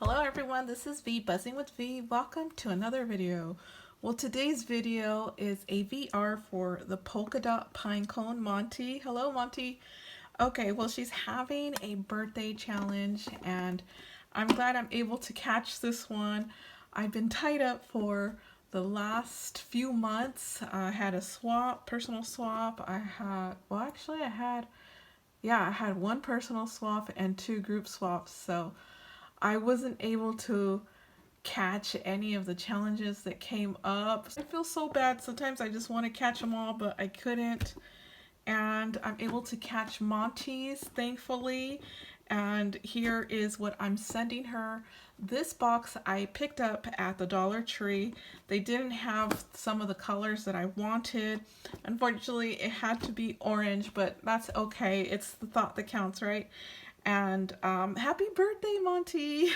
Hello everyone, this is V, Buzzing with V. Welcome to another video. Well, today's video is a VR for the Polkadot Pinecone Monty. Hello Monty. Okay, well she's having a birthday challenge and I'm glad I'm able to catch this one. I've been tied up for the last few months. I had a swap, personal swap. I had one personal swap and two group swaps, so I wasn't able to catch any of the challenges that came up. I feel so bad. Sometimes I just want to catch them all, but I couldn't. And I'm able to catch Monty's, thankfully. And here is what I'm sending her. This box I picked up at the Dollar Tree. They didn't have some of the colors that I wanted. Unfortunately, it had to be orange, but that's okay. It's the thought that counts, right? And happy birthday, Monty.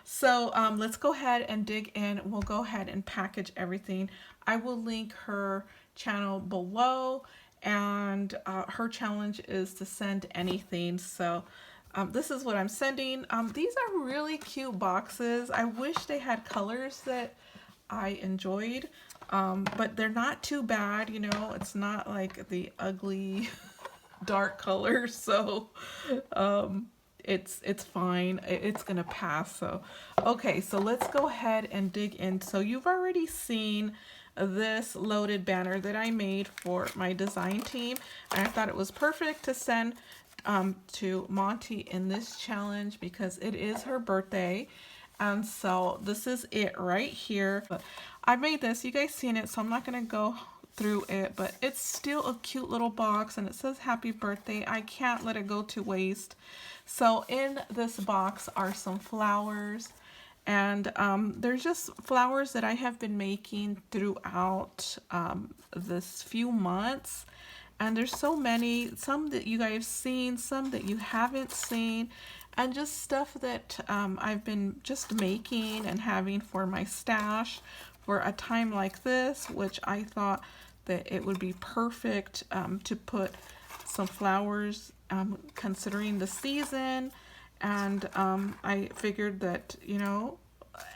So let's go ahead and dig in. We'll go ahead and package everything. I will link her channel below, and her challenge is to send anything. So this is what I'm sending. These are really cute boxes. I wish they had colors that I enjoyed, but they're not too bad, you know. It's not like the ugly dark colors, so it's fine. It's gonna pass. So okay, so let's go ahead and dig in. So you've already seen this loaded banner that I made for my design team, and I thought it was perfect to send to Monty in this challenge because it is her birthday. And so this is it right here. I made this, you guys seen it, so I'm not gonna go through it, but it's still a cute little box and it says happy birthday. I can't let it go to waste. So in this box are some flowers, and there's just flowers that I have been making throughout this few months, and there's so many, some that you guys have seen, some that you haven't seen, and just stuff that I've been just making and having for my stash for a time like this, which I thought that it would be perfect to put some flowers considering the season. And I figured that, you know,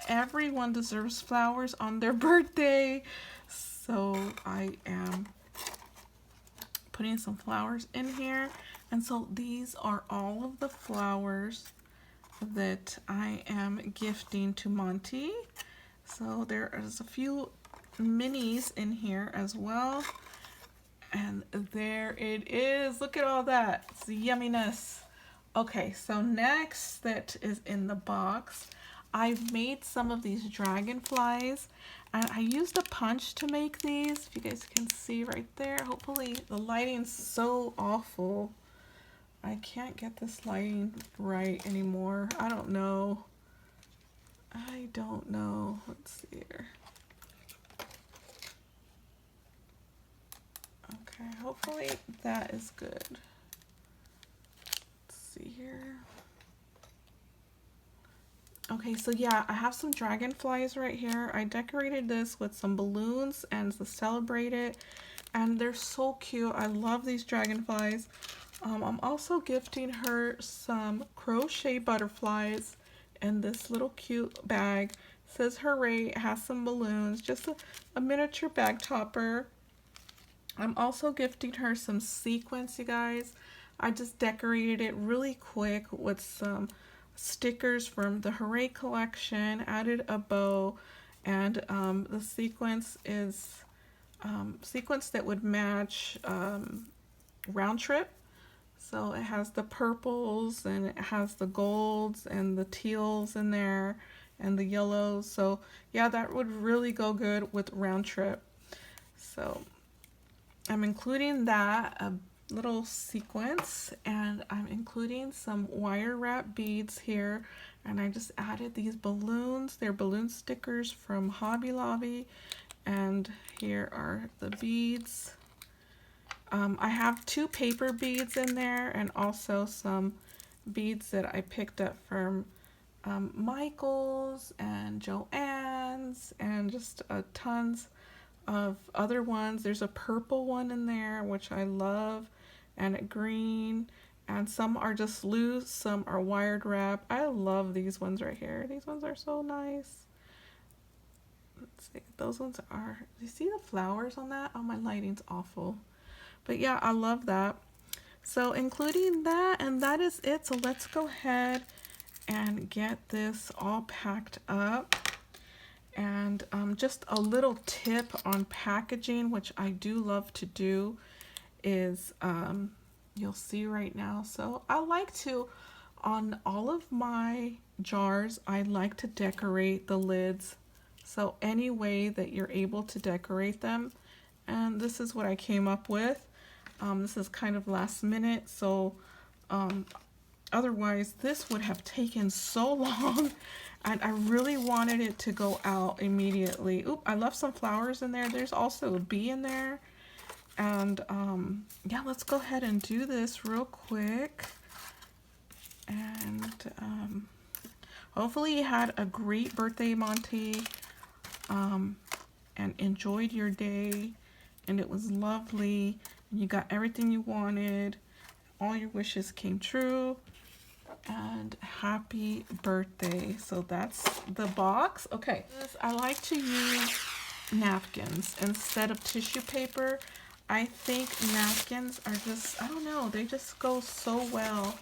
everyone deserves flowers on their birthday. So I am putting some flowers in here. And so these are all of the flowers that I am gifting to Monty. So there is a few minis in here as well, and there it is. Look at all that. It's yumminess. Okay, so next that is in the box, I've made some of these dragonflies, and I used a punch to make these, if you guys can see right there. Hopefully the lighting's so awful. I can't get this lighting right anymore. I don't know. Let's see here. Okay, hopefully that is good. Let's see here. Okay, so yeah, I have some dragonflies right here. I decorated this with some balloons and to celebrate it, and they're so cute. I love these dragonflies. I'm also gifting her some crochet butterflies in this little cute bag. It says hooray, it has some balloons, just a miniature bag topper. I'm also gifting her some sequins, you guys. I just decorated it really quick with some stickers from the Hooray collection, added a bow, and the sequence is sequence that would match Round Trip. So it has the purples and it has the golds and the teals in there and the yellows. So yeah, that would really go good with Round Trip. So I'm including that, a little sequence, and I'm including some wire wrap beads here, and I just added these balloons. They're balloon stickers from Hobby Lobby, and here are the beads. I have two paper beads in there and also some beads that I picked up from Michael's and Joann's, and just tons of other ones. There's a purple one in there which I love, and a green, And some are just loose, some are wired wrap. I love these ones right here. These ones are so nice. Let's see, those ones are, you see the flowers on that? Oh, my lighting's awful. But yeah, I love that. So including that, and that is it. So let's go ahead and get this all packed up. And just a little tip on packaging, which I do love to do, is you'll see right now. So I like to, on all of my jars, I like to decorate the lids. So any way that you're able to decorate them. And this is what I came up with. This is kind of last minute, so otherwise this would have taken so long, and I really wanted it to go out immediately. Oop, I left some flowers in there. There's also a bee in there. And yeah, let's go ahead and do this real quick. And hopefully you had a great birthday, Monty, and enjoyed your day, and it was lovely. You got everything you wanted. All your wishes came true. And happy birthday. So that's the box. Okay, I like to use napkins instead of tissue paper. I think napkins are just, I don't know, they just go so well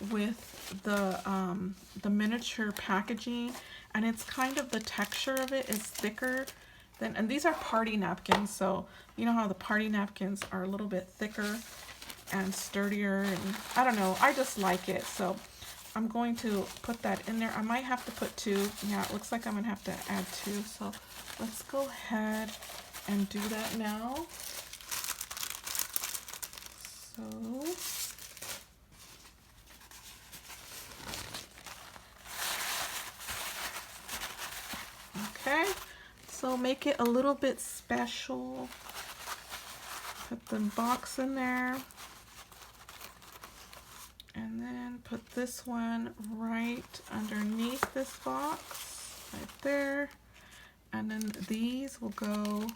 with the miniature packaging, and it's kind of, the texture of it is thicker than, and these are party napkins, so you know how the party napkins are a little bit thicker and sturdier, and I don't know, I just like it. So I'm going to put that in there. I might have to put 2. Yeah, it looks like I'm gonna have to add 2. So let's go ahead and do that now. So okay, so make it a little bit special. Put the box in there, and then put this one right underneath this box, right there. And then these will go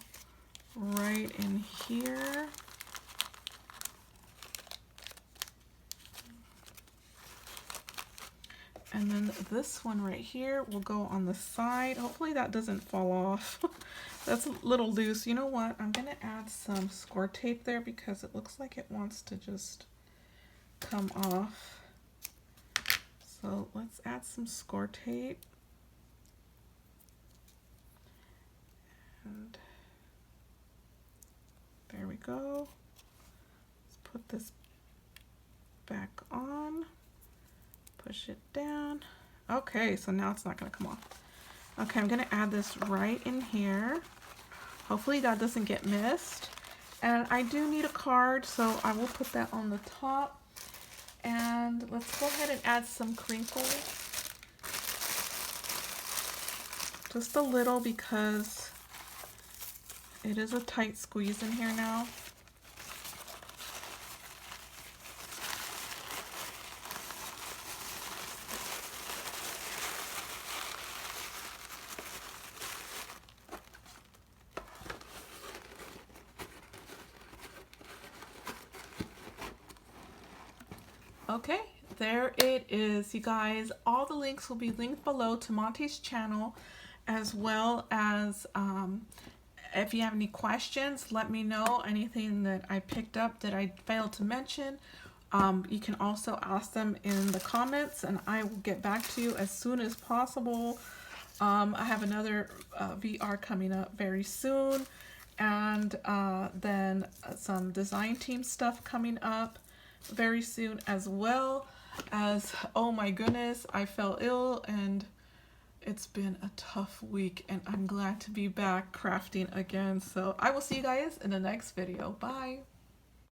right in here. And then this one right here will go on the side. Hopefully that doesn't fall off. That's a little loose. You know what? I'm going to add some score tape there because it looks like it wants to just come off. So let's add some score tape. And there we go. Let's put this back on. Push it down. Okay, so now it's not going to come off. Okay, I'm going to add this right in here. Hopefully that doesn't get missed. And I do need a card, so I will put that on the top. And let's go ahead and add some crinkles. Just a little, because it is a tight squeeze in here now. Okay, there it is, you guys. All the links will be linked below to Monty's channel, as well as if you have any questions, let me know. Anything that I picked up that I failed to mention, you can also ask them in the comments, and I will get back to you as soon as possible. I have another VR coming up very soon, and then some design team stuff coming up very soon, as well as, oh my goodness, I fell ill and it's been a tough week, and I'm glad to be back crafting again. So I will see you guys in the next video. Bye.